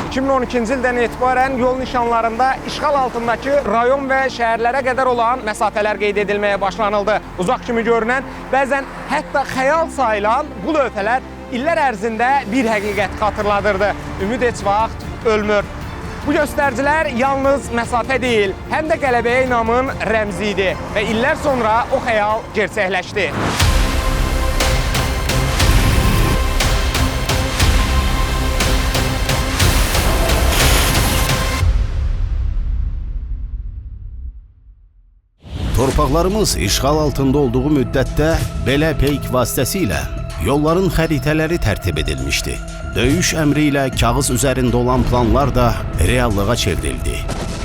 2012-ci ildən etibarən yol nişanlarında işğal altındakı rayon və şəhərlərə qədər olan məsafələr qeyd edilməyə başlanıldı. Uzaq kimi görünən, bəzən hətta xəyal sayılan bu lövhələr illər ərzində bir həqiqət xatırladırdı. Ümid heç vaxt ölmür. Bu göstəricilər yalnız məsafə deyil, həm də qələbəyə inamın rəmzi idi və illər sonra o xəyal gerçəkləşdi. Torpaqlarımız işğal altında olduğu müddətdə belə peyk vasitəsilə yolların xəritələri tərtib edilmişdi. Döyüş əmri ilə kağız üzərində olan planlar da reallığa çevrildi.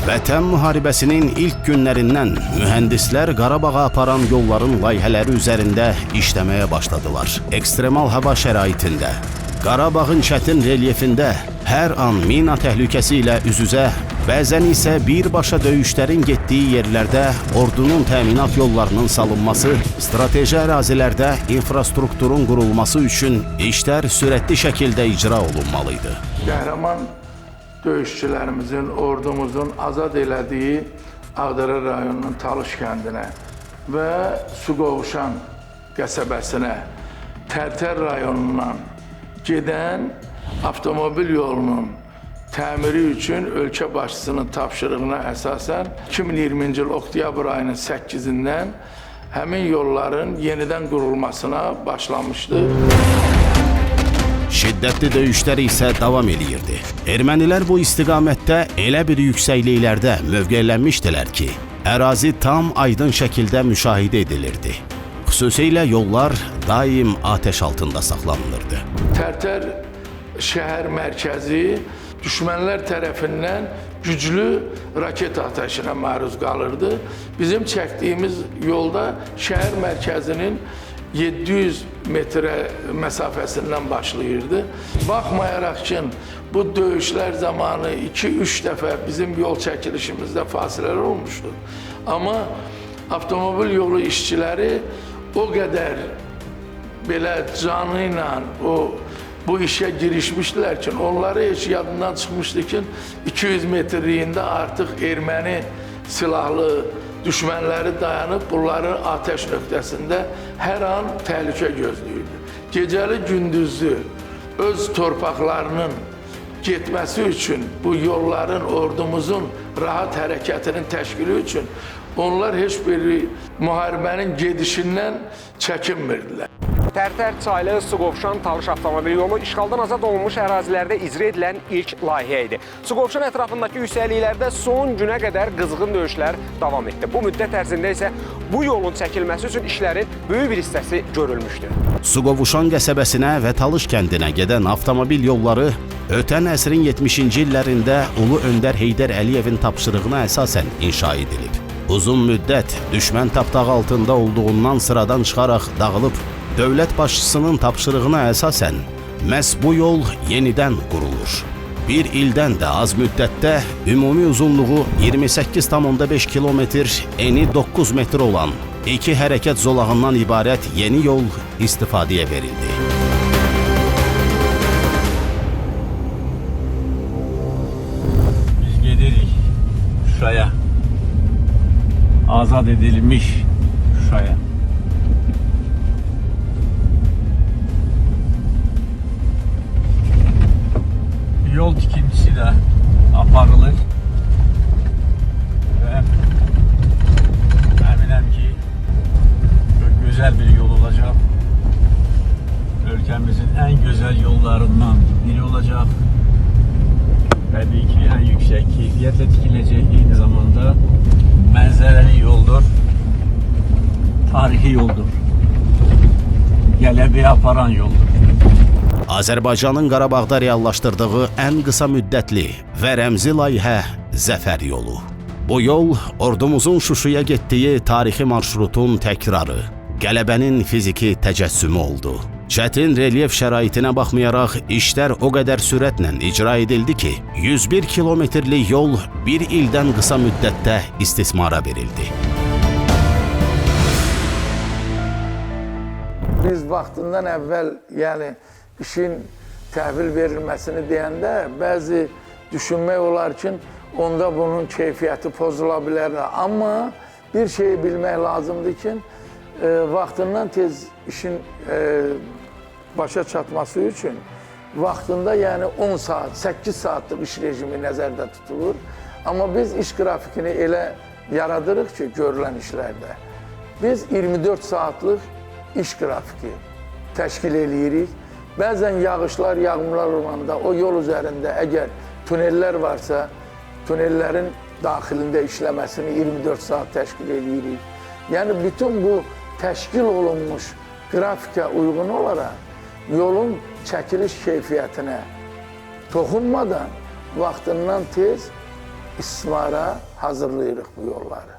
Vətən müharibəsinin ilk günlərindən mühəndislər Qarabağa aparan yolların layihələri üzərində işləməyə başladılar. Ekstremal hava şəraitində, Qarabağın çətin relyefində hər an mina təhlükəsi ilə üz-üzə, bəzən isə birbaşa döyüşlərin getdiyi yerlərdə ordunun təminat yollarının salınması, strateji ərazilərdə infrastrukturun qurulması üçün işlər sürətli şəkildə icra olunmalıydı. Qəhrəman döyüşçülərimizin, ordumuzun azad elədiyi Ağdərə rayonunun Talış kəndinə və Suqovuşan qəsəbəsinə, Tərtər rayonundan gedən avtomobil yolunun təmiri üçün ölkə başçısının tapşırığına əsasən 2020-ci il oktyabr ayının 8-dən həmin yolların yenidən qurulmasına başlanmışdı. Şiddətli döyüşlər isə davam edirdi. Ermənilər bu istiqamətdə elə bir yüksəkliklərdə mövqeylənmişdilər ki, ərazi tam aydın şəkildə müşahidə edilirdi. Xüsusilə yollar daim atəş altında saxlanılırdı. Tərtər şəhər mərkəzi düşmənlər tərəfindən güclü raket atəşinə məruz qalırdı. Bizim çəkdiyimiz yolda şəhər mərkəzinin 700 metrə məsafəsindən başlayırdı. Baxmayaraq ki, bu döyüşlər zamanı 2-3 dəfə bizim yol çəkilişimizdə fasilələr olmuşdu. Amma avtomobil yolu işçiləri o qədər belə canı ilə bu işə girişmişdilər ki, onları heç yadından çıxmışdı ki, 200 metrliyində artıq erməni silahlı düşmənləri dayanıb bunların atəş nöqtəsində hər an təhlükə gözləyirdi. Gecəli gündüzlü öz torpaqlarının getməsi üçün, bu yolların ordumuzun rahat hərəkətinin təşkili üçün onlar heç bir müharibənin gedişindən çəkinmirdilər. Tərtər çaylı Suqovuşan Talış avtomobil yolu işğaldan azad olunmuş ərazilərdə icra edilən ilk layihə idi. Suqovuşan ətrafındakı yüksəkliklərdə son günə qədər qızğın döyüşlər davam etdi. Bu müddət ərzində isə bu yolun çəkilməsi üçün işlərin böyük bir hissəsi görülmüşdü. Suqovuşan qəsəbəsinə və Talış kəndinə gedən avtomobil yolları ötən əsrin 70-ci illərində Ulu Öndər Heydər Əliyevin tapşırığına əsasən inşa edilib. Uzun müddət düşmən tapdağı altında olduğundan sıradan çıxaraq dağılıb, dövlət başçısının tapşırığına əsasən məhz bu yol yenidən qurulur. Bir ildən də az müddətdə ümumi uzunluğu 28,5 kilometr, eni 9 metr olan iki hərəkət zolağından ibarət yeni yol istifadəyə verildi. Biz gedirik Şuşaya, azad edilmiş Şuşaya. Yol tikintisi də aparılır və əminəm ki, çok gözəl bir yol olacaq. Ölkəmizin ən gözəl yollarından biri olacaq. Təbii ki, ən yüksək keyfiyyətlə tikiləcək, eyni zamanda mənzərəli yoldur, tarihi yoldur, qələbəyə aparan yoldur. Azərbaycanın Qarabağda reallaşdırdığı ən qısa müddətli və rəmzi layihə Zəfər yolu. Bu yol ordumuzun Şuşaya getdiyi tarixi marşrutun təkrarı, qələbənin fiziki təcəssümü oldu. Çətin relyef şəraitinə baxmayaraq işlər o qədər sürətlə icra edildi ki, 101 kilometrlik yol bir ildən qısa müddətdə istismara verildi. Biz vaxtından əvvəl, yəni işin təhvil verilməsini deyəndə bəzi düşünmək olar ki, onda bunun keyfiyyəti pozula bilər. Amma bir şeyi bilmək lazımdır ki, vaxtından tez işin başa çatması üçün vaxtında, yəni 10 saat, 8 saatlıq iş rejimi nəzərdə tutulur. Amma biz iş qrafikini elə yaradırıq ki, görülən işlərdə. Biz 24 saatlıq iş qrafiki təşkil edirik. Bəzən yağışlar, yağmurlar olanda o yol üzərində əgər tunellər varsa, tunellərin daxilində işləməsini 24 saat təşkil edirik. Yəni, bütün bu təşkil olunmuş qrafikə uyğun olaraq yolun çəkiliş keyfiyyətinə toxunmadan vaxtından tez istismara hazırlayırıq bu yolları.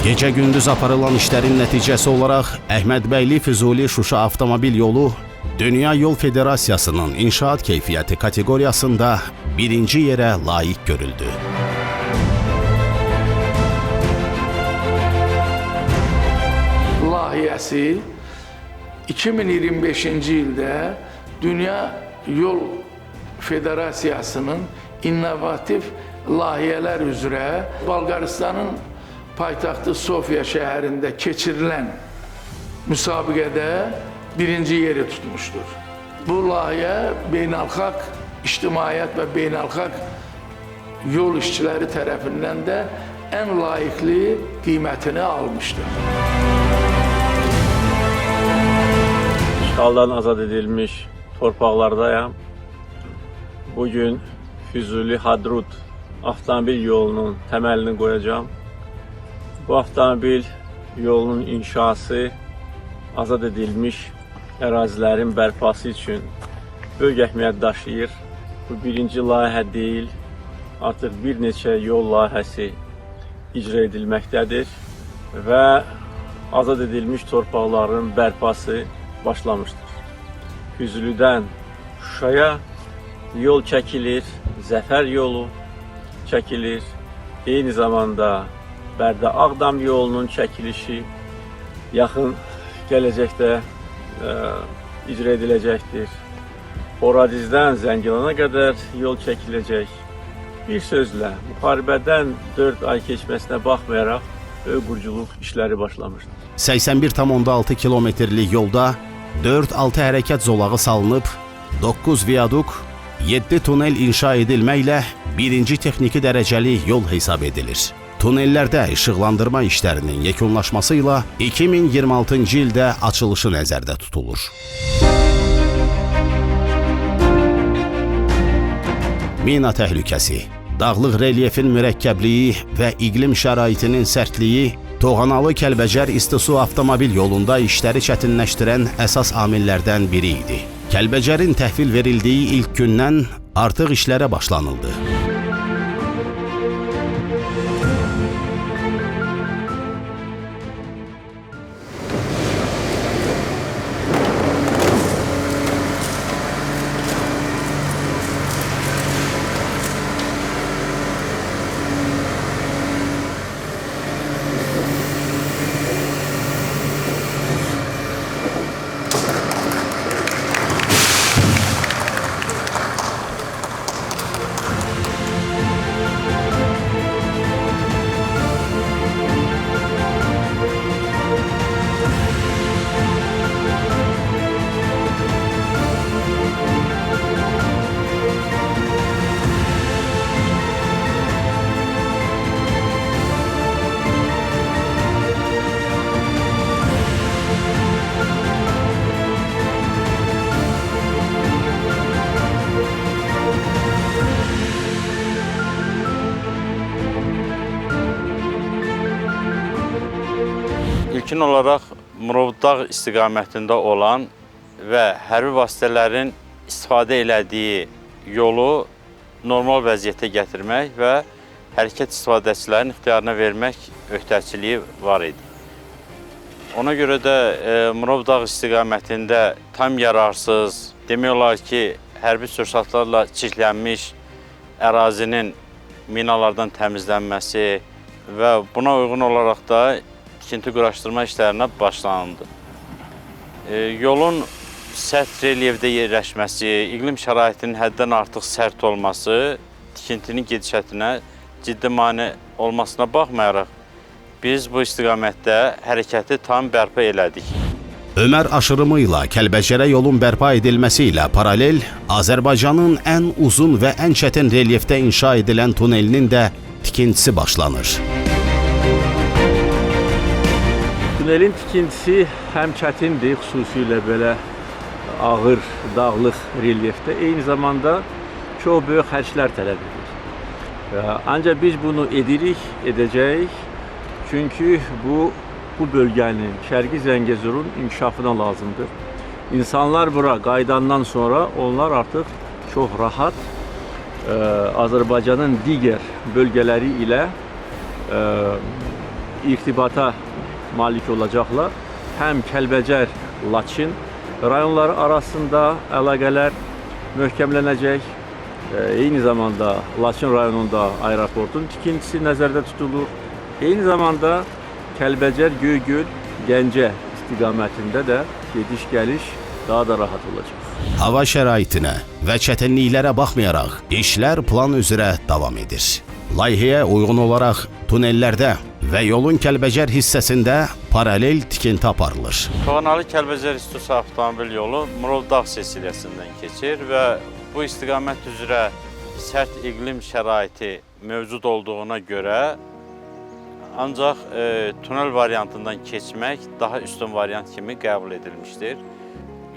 Gecə-gündüz aparılan işlərin nəticəsi olaraq Əhmədbəyli-Füzuli-Şuşa avtomobil yolu Dünya Yol Federasiyasının inşaat keyfiyyəti kateqoriyasında birinci yerə layiq görüldü. Layihəsi 2025-ci ildə Dünya Yol Federasiyasının innovativ layihələr üzrə Bolqaristanın paytaxtı Sofiya şəhərində keçirilən müsabiqədə birinci yeri tutmuşdur. Bu layihə beynəlxalq ictimaiyyət və beynəlxalq yol işçiləri tərəfindən də ən layiqli qiymətini almışdır. İşğaldan azad edilmiş torpaqlardayam. Bugün Füzuli-Hadrut avtomobil yolunun təməlini qoyacağım. Bu avtomobil yolunun inşası azad edilmiş ərazilərin bərpası üçün böyük əhəmiyyət daşıyır. Bu birinci layihə deyil, artıq bir neçə yol layihəsi icra edilməkdədir və azad edilmiş torpaqların bərpası başlamışdır. Füzulidən Şuşaya yol çəkilir, Zəfər yolu çəkilir, eyni zamanda Bərdə-Ağdam yolunun çəkilişi yaxın gələcəkdə icra ediləcəkdir. Horadizdən Zəngilana qədər yol çəkiləcək. Bir sözlə, müharibədən 4 ay keçməsinə baxmayaraq böyük quruculuq işləri başlamışdır. 81,6 kilometrlik yolda 4-6 hərəkət zolağı salınıb, 9 viaduk, 7 tunel inşa edilməklə birinci texniki dərəcəli yol hesab edilir. Tunellərdə işıqlandırma işlərinin yekunlaşması ilə 2026-cı ildə açılışı nəzərdə tutulur. Mina təhlükəsi, dağlıq relyefin mürəkkəbliyi və iqlim şəraitinin sərtliyi Toğanalı Kəlbəcər İstisu avtomobil yolunda işləri çətinləşdirən əsas amillərdən biri idi. Kəlbəcərin təhvil verildiyi ilk gündən artıq işlərə başlanıldı. İlkin olaraq Murovdağ istiqamətində olan və hərbi vasitələrin istifadə elədiyi yolu normal vəziyyətə gətirmək və hərəkət istifadəçilərin ixtiyarına vermək öhdəçiliyi var idi. Ona görə də Murovdağ istiqamətində tam yararsız, demək olar ki, hərbi sursatlarla çirklənmiş ərazinin minalardan təmizlənməsi və buna uyğun olaraq da tikinti quraşdırma işlərinə başlanıldı. Yolun sərt relyefdə yerləşməsi, iqlim şəraitinin həddən artıq sərt olması tikintinin gedişatinə ciddi mane olmasına baxmayaraq, biz bu istiqamətdə hərəkəti tam bərpa elədik. Ömər aşırımı ilə Kəlbəcərə yolun bərpa edilməsi ilə paralel, Azərbaycanın ən uzun və ən çətin relyefdə inşa edilən tunelinin də tikintisi başlanır. Tunelin tikintisi həm çətindir, xüsusilə belə ağır, dağlıq relyefdə, eyni zamanda çox böyük xərclər tələb edir. Ancaq biz bunu edəcəyik, çünki bu bölgənin, Şərqi Zəngəzurun inkişafına lazımdır. İnsanlar bura qayıdandan sonra onlar artıq çox rahat Azərbaycanın digər bölgələri ilə irtibata malik olacaqlar. Həm Kəlbəcər, Laçın rayonları arasında əlaqələr möhkəmlənəcək. Eyni zamanda Laçın rayonunda aeroportun tikintisi nəzərdə tutulur. Eyni zamanda Kəlbəcər, Göygöl, Gəncə istiqamətində də gediş-gəliş daha da rahat olacaq. Hava şəraitinə və çətinliklərə baxmayaraq, işlər plan üzrə davam edir. Layihəyə uyğun olaraq tunellərdə və yolun Kəlbəcər hissəsində paralel tikinti aparılır. Toğanalı Kəlbəcər İstisu avtomobil yolu Murovdağ silsiləsindən keçir və bu istiqamət üzrə sərt iqlim şəraiti mövcud olduğuna görə ancaq tunel variantından keçmək daha üstün variant kimi qəbul edilmişdir.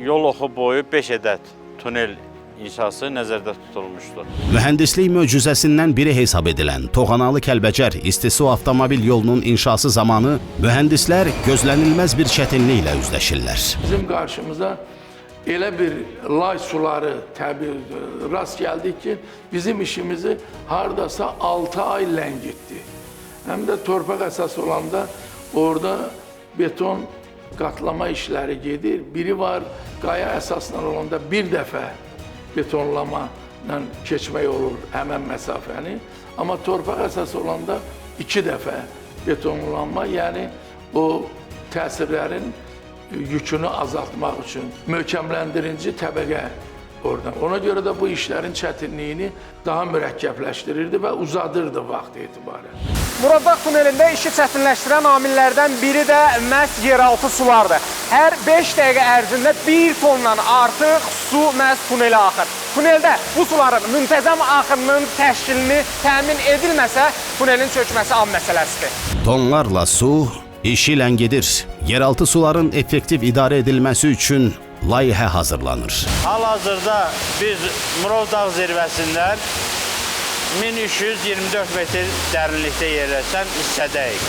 Yol oxu boyu 5 ədəd tunel inşası nəzərdə tutulmuşdur. Mühəndislik möcüzəsindən biri hesab edilən Toğanalı Kəlbəcər İstisu avtomobil yolunun inşası zamanı mühəndislər gözlənilməz bir çətinliklə üzləşirlər. Bizim qarşımıza elə bir lay suları təbii rast gəldik ki, bizim işimizi hardasa 6 ay ləngitdi. Həm də torpaq əsas olanda orada beton qatlama işləri gedir. Biri var, qaya əsasla olanda bir dəfə betonlama ilə keçmək olur həmən məsafəni. Amma torpaq əsas olanda 2 dəfə betonlanma, yəni o təsirlərin yükünü azaltmaq üçün möhkəmləndirici təbəqə oradan. Ona görə də bu işlərin çətinliyini daha mürəkkəbləşdirirdi və uzadırdı vaxt etibarən. Murovdağ tunelində işi çətinləşdirən amillərdən biri də məhz yeraltı sulardır. Hər 5 dəqiqə ərzində 1 tondan artıq su məhz tunelə axır. Tuneldə bu suların müntəzəm axınının təşkilini təmin edilməsə, tunelin çökməsi an məsələsidir. Tonlarla su işi ləngidir. Yeraltı suların effektiv idarə edilməsi üçün layihə hazırlanır. Hal-hazırda biz Murovdağ zirvəsindən 1324 metr dərinlikdə yerləşən hissədəyik.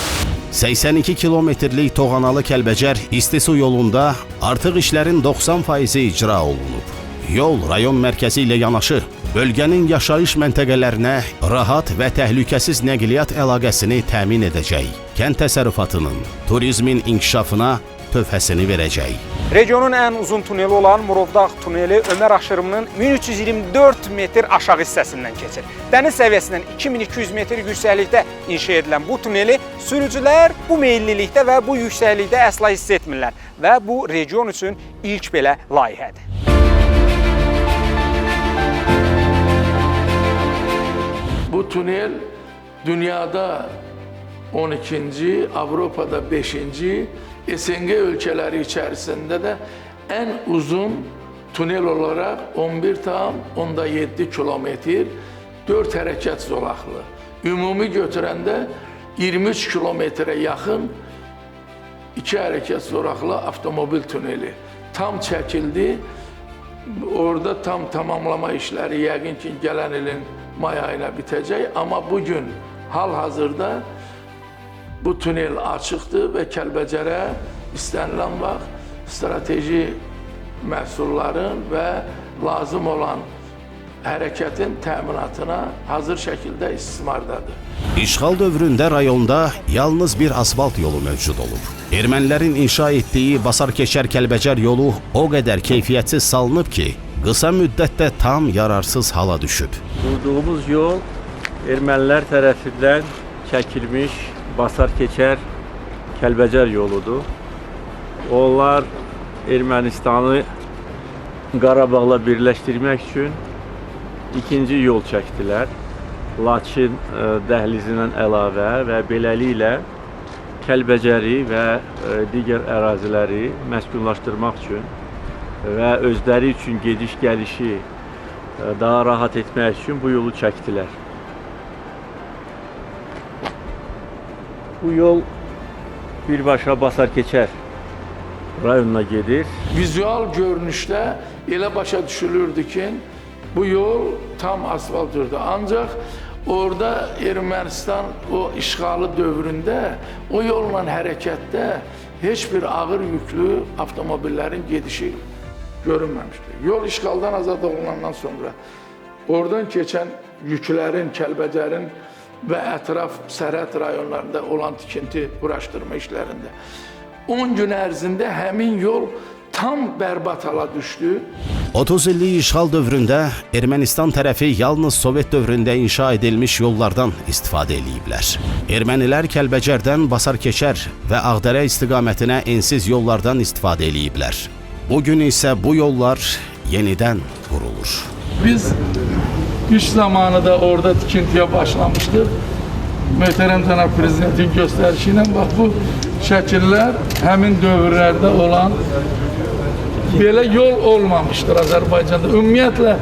82 kilometrlik Toğanalı Kəlbəcər İstisu yolunda artıq işlərin 90% icra olunub. Yol rayon mərkəzi ilə yanaşı, bölgənin yaşayış məntəqələrinə rahat və təhlükəsiz nəqliyyat əlaqəsini təmin edəcək. Kənd təsərrüfatının, turizmin inkişafına töhfəsini verəcək. Regionun ən uzun tuneli olan Murovdağ tuneli Ömər aşırımının 1324 metr aşağı hissəsindən keçir. Dəniz səviyyəsindən 2200 metr yüksəklikdə inşa edilən bu tuneli sürücülər bu meyillilikdə və bu yüksəklikdə əsla hiss etmirlər və bu region üçün ilk belə layihədir. Bu tunel dünyada 12-ci, Avropada 5-ci, SNG ölkələri içərisində də ən uzun tunel olaraq 11,7 kilometr 4 hərəkət zolaqlı. Ümumi götürəndə 23 kilometrə yaxın 2 hərəkət zolaqlı avtomobil tuneli. Tam çəkildi. Orada tam tamamlama işləri yəqin ki, gələn ilin may ayına bitəcək. Amma bugün hal-hazırda bu tunel açıqdır və Kəlbəcərə istənilən vaxt strateji məhsulların və lazım olan hərəkətin təminatına hazır şəkildə istismardadır. İşğal dövründə rayonda yalnız bir asfalt yolu mövcud olub. Ermənilərin inşa etdiyi Basarkeçər Kəlbəcər yolu o qədər keyfiyyətsiz salınıb ki, qısa müddətdə tam yararsız hala düşüb. Durduğumuz yol ermənilər tərəfindən çəkilmiş Basarkeçər Kəlbəcər yoludur. Onlar Ermənistanı Qarabağla birləşdirmək üçün ikinci yol çəkdilər. Laçın dəhlizindən əlavə və beləliklə Kəlbəcəri və digər əraziləri məskunlaşdırmaq üçün və özləri üçün gediş-gəlişi daha rahat etmək üçün bu yolu çəkdilər. Bu yol birbaşa Basarkeçər rayonuna gedir. Vizual görünüşdə elə başa düşülürdü ki, bu yol tam asfaltırdı. Ancaq orada Ermənistan o işğalı dövründə o yolla hərəkətdə heç bir ağır yüklü avtomobillərin gedişi görünməmişdir. Yol işğaldan azad olunandan sonra oradan keçən yüklərin, Kəlbəcərin və ətraf sərhəd rayonlarında olan tikinti, quraşdırma işlərində 10 gün ərzində həmin yol tam bərbad hala düşdü. 30 illik işğal dövründə Ermənistan tərəfi yalnız Sovet dövründə inşa edilmiş yollardan istifadə ediblər. Ermənilər Kəlbəcərdən Basarkeçər və Ağdərə istiqamətinə ensiz yollardan istifadə ediblər. Bugün isə bu yollar yenidən qurulur. Biz iş zamanı da orada tikintiyə başlamışdıq. Möhtərəm cənab prezidentin göstərişi ilə bax bu şəkillər həmin dövrlərdə olan belə yol olmamışdır Azərbaycanda. Ümumiyyətlə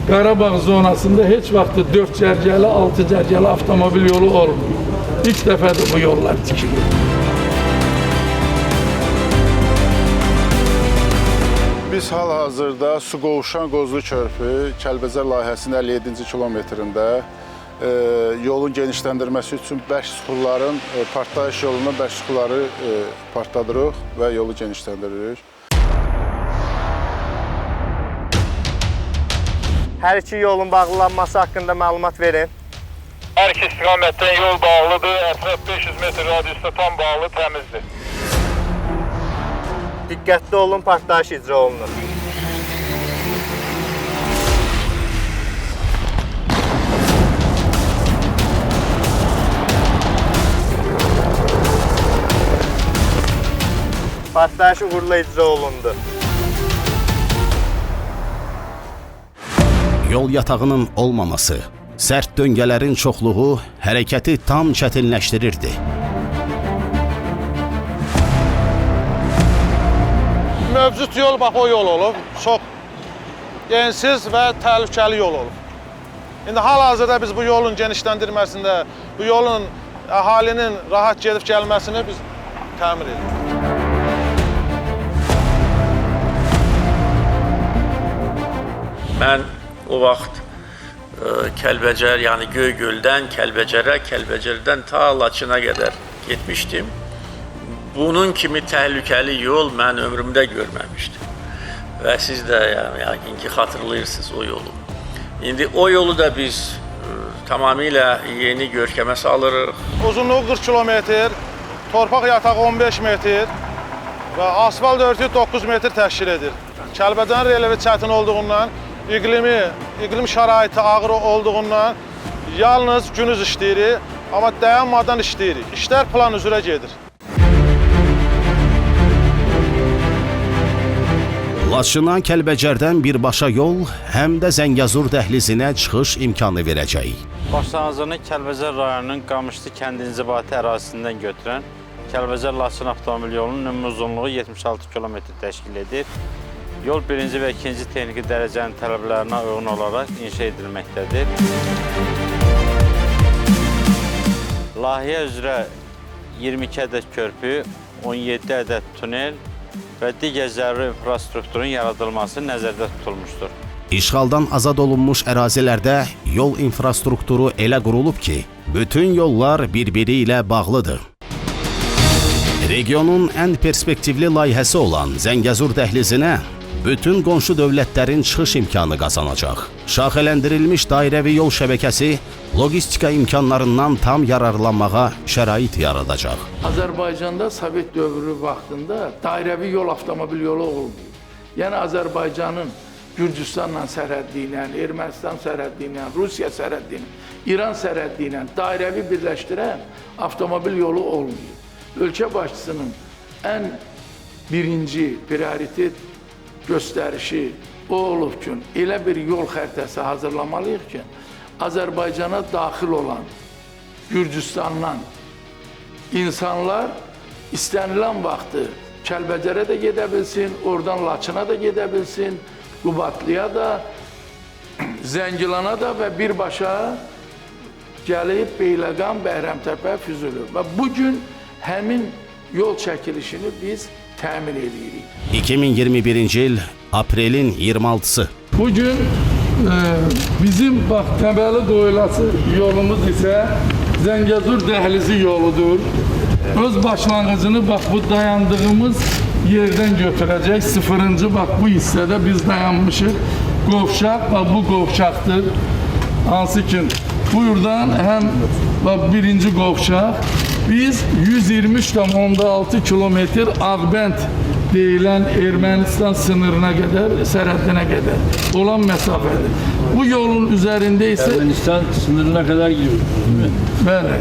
Qarabağ zonasında heç vaxt 4 cərgəli, 6 cərgəli avtomobil yolu olmuyor. İlk dəfədir bu yollar tikilir. Biz hal-hazırda Suqovuşan-Qozlu körpü Kəlbəcər layihəsinin 57-ci kilometrində yolun genişləndirməsi üçün bərk süxurların partlayış yoluna bərk süxurları partladırıq və yolu genişləndiririk. Hər iki yolun bağlanması haqqında məlumat verin. Hər iki istiqamətdən yol bağlıdır, ətraf 500 metr radiusda tam bağlı, təmizdir. Diqqətli olun, partlayış icra olunur. Partlayış uğurla icra olundu. Yol yatağının olmaması, sərt döngələrin çoxluğu hərəkəti tam çətinləşdirirdi. Mövcud yol bax o yol olub, çox ensiz və təhlükəli yol olub. İndi hal-hazırda biz bu yolun genişləndirməsində, bu yolun əhalinin rahat gedib gəlməsini biz təmin edirik. Mən o vaxt Kəlbəcər, yəni Göygöldən Kəlbəcərə, Kəlbəcərdən ta Laçına qədər getmişdim. Bunun kimi təhlükəli yol mən ömrümdə görməmişdim. Və siz də yəqin ki, xatırlayırsınız o yolu. İndi o yolu da biz tamamilə yeni görkəmə salırıq. Uzunluğu 40 kilometr, torpaq yatağı 15 metr və asfalt örtüyü 9 metr təşkil edir. Kəlbəcərin relyefi çətin olduğundan, iqlim şəraiti ağır olduğundan yalnız günüz işləyirik, amma dayanmadan işləyirik. İşlər plan üzrə gedir. Laçına Kəlbəcərdən birbaşa yol həm də Zəngəzur dəhlizinə çıxış imkanı verəcək. Başlanğıcını Kəlbəcər rayonunun Qamışlı kənd inzibati ərazisindən götürən Kəlbəcər-Laçın avtomobil yolunun ümumi uzunluğu 76 km təşkil edir. Yol birinci və ikinci texniki dərəcənin tələblərinə uyğun olaraq inşa edilməkdədir. Layihə üzrə 22 ədəd körpü, 17 ədəd tunel və digər zəruri infrastrukturun yaradılması nəzərdə tutulmuşdur. İşğaldan azad olunmuş ərazilərdə yol infrastrukturu elə qurulub ki, bütün yollar bir-biri ilə bağlıdır. Regionun ən perspektivli layihəsi olan Zəngəzur dəhlizinə bütün qonşu dövlətlərin çıxış imkanı qazanacaq. Şaxələndirilmiş dairəvi yol şəbəkəsi logistika imkanlarından tam yararlanmağa şərait yaradacaq. Azərbaycanda Sovet dövrü vaxtında dairəvi yol, avtomobil yolu olmuyor. Yəni Azərbaycanın Gürcüstanla sərhəddi ilə, Ermənistan sərhəddi ilə, Rusiya sərhəddi ilə, İran sərhəddi ilə dairəvi birləşdirən avtomobil yolu olmuyor. Ölkə başçısının ən birinci prioritet göstərişi o olub ki, elə bir yol xəritəsi hazırlamalıyıq ki, Azərbaycana daxil olan Gürcüstandan insanlar istənilən vaxtı Kəlbəcərə də gedə bilsin, oradan Laçına da gedə bilsin, Qubadlıya da, Zəngilana da və birbaşa gəlib Beyləqan, Bəhrəmtəpə, Füzuli. Və bugün həmin yol çəkilişini biz təmin edirik. 2021-ci il aprelin 26-sı. Bugün bizim bax təməli qoyulası yolumuz isə Zəngəzur dəhlizi yoludur. Öz başlanğıcını bax bu dayandığımız yerdən götürəcək. 0-cı bax bu hissədə biz dayanmışıq. Qovşaq bax bu qovşaqdır. Hansı ki buradan həm bax birinci qovşaq biz 123,6 kilometr Ağbənd deyilən Ermənistan sınırına qədər, sərhəddinə qədər olan məsafədir. Bu yolun üzərində isə Ermənistan sınırına kadar gidiyoruz. bəli,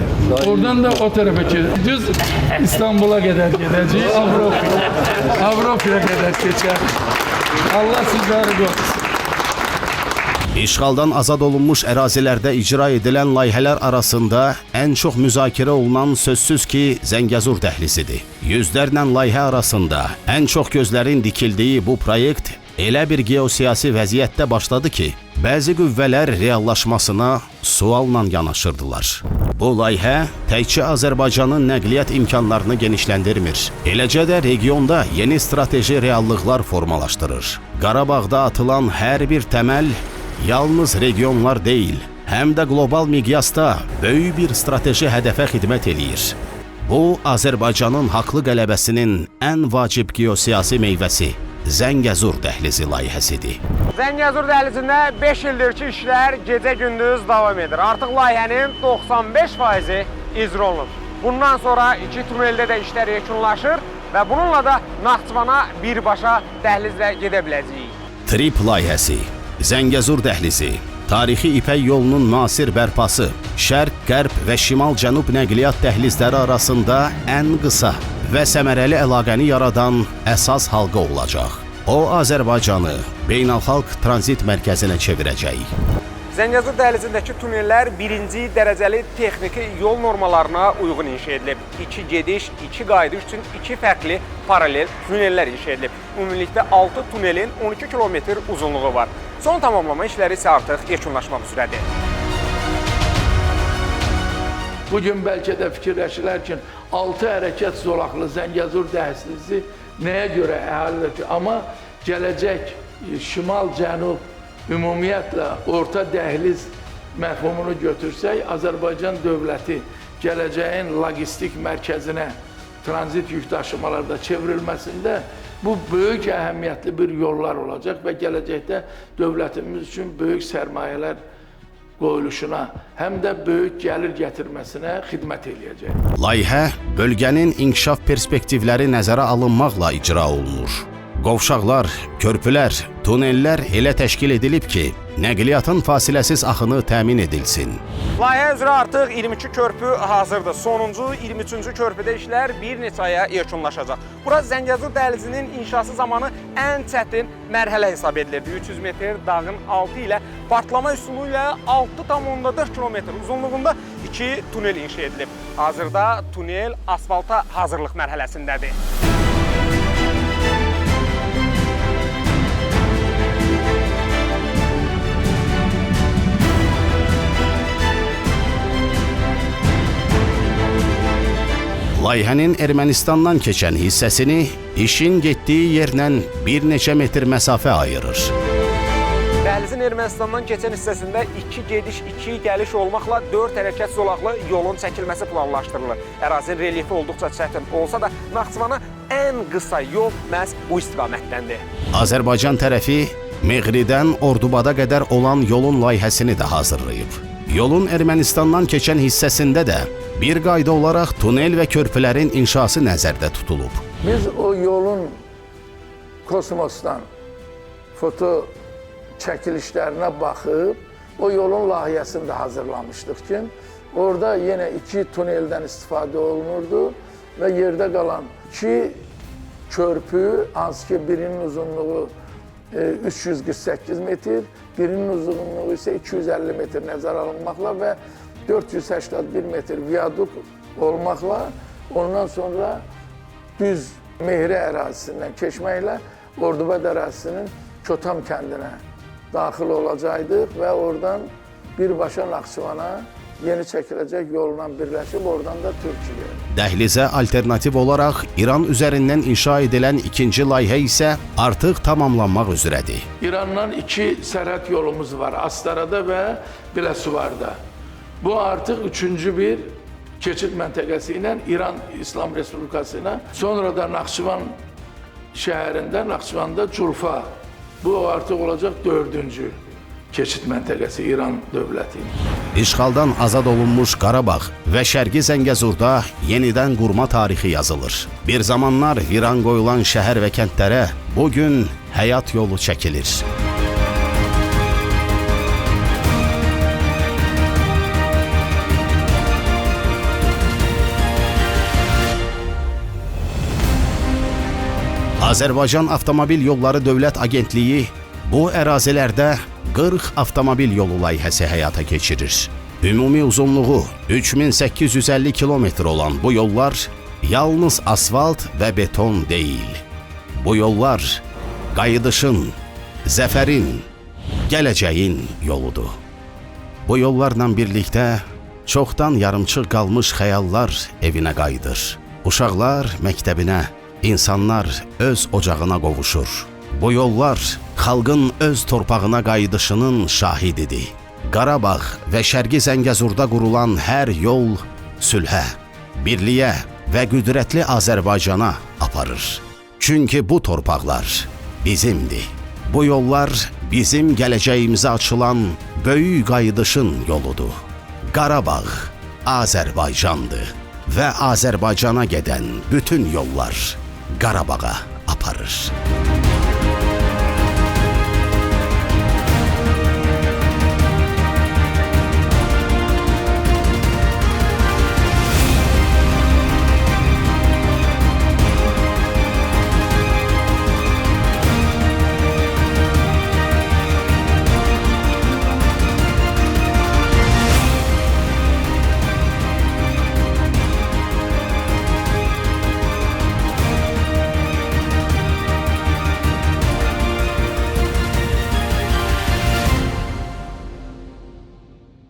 oradan da o tərəfə keçir. Düz İstanbul'a qədər gedəcək, Avropaya qədər keçər. Allah sizləri qorusun. İşğaldan azad olunmuş ərazilərdə icra edilən layihələr arasında ən çox müzakirə olunan sözsüz ki, Zəngəzur dəhlizidir. Yüzlərlə layihə arasında ən çox gözlərin dikildiyi bu proyekt elə bir geosiyasi vəziyyətdə başladı ki, bəzi qüvvələr reallaşmasına sualla yanaşırdılar. Bu layihə təkcə Azərbaycanın nəqliyyat imkanlarını genişləndirmir. Eləcə də regionda yeni strateji reallıqlar formalaşdırır. Qarabağda atılan hər bir təməl yalnız regionlar deyil, həm də qlobal miqyasda böyük bir strateji hədəfə xidmət eləyir. Bu, Azərbaycanın haqlı qələbəsinin ən vacib geosiyasi meyvəsi Zəngəzur dəhlizi layihəsidir. Zəngəzur dəhlizində 5 ildir ki, işlər gecə-gündüz davam edir. Artıq layihənin 95%-i icra olunub. Bundan sonra 2 tuneldə də işlər yekunlaşır və bununla da Naxçıvana birbaşa dəhlizlə gedə biləcəyik. Trip layihəsi, Zəngəzur dəhlizi, tarixi İpək yolunun müasir bərpası, şərq, qərb və şimal-cənub nəqliyyat dəhlizləri arasında ən qısa və səmərəli əlaqəni yaradan əsas halqa olacaq. O, Azərbaycanı beynəlxalq tranzit mərkəzinə çevirəcək. Zəngəzur dəhlizindəki tunellər birinci dərəcəli texniki yol normalarına uyğun inşa edilib. 2 gediş, 2 qayıdış üçün 2 fərqli paralel tunellər inşa edilib. Ümumilikdə 6 tunelin 12 kilometr uzunluğu var. Son tamamlama işləri isə artıq yekunlaşmaq üzrədir. Bugün bəlkə də fikirləşirlər ki, 6 hərəkət zolaqlı Zəngəzur dəhlizi nəyə görə əhalidir ki, amma gələcək şimal-cənub ümumiyyətlə orta dəhliz məfhumunu götürsək, Azərbaycan dövləti gələcəyin logistik mərkəzinə tranzit yük daşımalarda çevrilməsində bu böyük əhəmiyyətli bir yollar olacaq və gələcəkdə dövlətimiz üçün böyük sərmayələr qoyuluşuna, həm də böyük gəlir gətirməsinə xidmət eləyəcək. Layihə bölgənin inkişaf perspektivləri nəzərə alınmaqla icra olunur. Qovşaqlar, körpülər, tunellər elə təşkil edilib ki, nəqliyyatın fasiləsiz axını təmin edilsin. Layihə üzrə artıq 22 körpü hazırdır. Sonuncu 23-cü körpüdə işlər bir neçə aya yekunlaşacaq. Bura Zəngəzur dəhlizinin inşası zamanı ən çətin mərhələ hesab edilirdi. 300 metr dağın altı ilə partlama üsulu ilə 6,4 kilometr uzunluğunda 2 tunel inşa edilib. Hazırda tunel asfalta hazırlıq mərhələsindədir. Layihənin Ermənistandan keçən hissəsini işin getdiyi yerlə bir neçə metr məsafə ayırır. Dəhlizin Ermənistandan keçən hissəsində 2 gediş, 2 gəliş olmaqla 4 hərəkət zolaqlı yolun çəkilməsi planlaşdırılır. Ərazinin relyefi olduqca çətin olsa da Naxçıvana ən qısa yol məhz bu istiqamətdəndir. Azərbaycan tərəfi Meğridən Ordubada qədər olan yolun layihəsini də hazırlayıb. Yolun Ermənistandan keçən hissəsində də bir qayda olaraq tunel və körpülərin inşası nəzərdə tutulub. Biz o yolun kosmosdan foto çəkilişlərinə baxıb, o yolun layihəsini də hazırlamışdıq ki, orada yenə 2 tuneldən istifadə olunurdu və yerdə qalan 2 körpü, hansı ki birinin uzunluğu 348 metr, birinin uzunluğu ise 250 metr nəzərə alınmaqla və 481 metr viyaduk olmaqla ondan sonra düz Mehri ərazisindən keçməklə Ordubad ərazisinin Kötam kəndinə daxil olacaqdıq və oradan birbaşa Naxçıvana yeni çəkiləcək yolla birləşib oradan da Türkiyəyə. Dəhlizə alternativ olaraq İran üzərindən inşa edilən ikinci layihə isə artıq tamamlanmaq üzrədir. İrandan 2 sərhəd yolumuz var, Astarada və Biləsuvarda. Bu artıq üçüncü bir keçid məntəqəsi ilə İran İslam Respublikasına, sonra da Naxçıvan şəhərində, Naxçıvanda Culfa. Bu artıq olacaq 4-cü keçid məntəqəsi İran dövləti. İşğaldan azad olunmuş Qarabağ və Şərqi Zəngəzurda yenidən qurma tarixi yazılır. Bir zamanlar viran qoyulan şəhər və kəndlərə bugün həyat yolu çəkilir. Azərbaycan Avtomobil Yolları Dövlət Agentliyi bu ərazilərdə 40 avtomobil yolu layihəsi həyata keçirir. Ümumi uzunluğu 3850 kilometr olan bu yollar yalnız asfalt və beton deyil. Bu yollar qayıdışın, zəfərin, gələcəyin yoludur. Bu yollarla birlikdə çoxdan yarımçıq qalmış xəyallar evinə qayıdır. Uşaqlar məktəbinə, İnsanlar öz ocağına qovuşur. Bu yollar xalqın öz torpağına qayıdışının şahididir. Qarabağ və Şərqi Zəngəzurda qurulan hər yol sülhə, birliyə və qüdrətli Azərbaycana aparır. Çünki bu torpaqlar bizimdir. Bu yollar bizim gələcəyimizə açılan böyük qayıdışın yoludur. Qarabağ Azərbaycandır və Azərbaycana gedən bütün yollar Qarabağa aparır.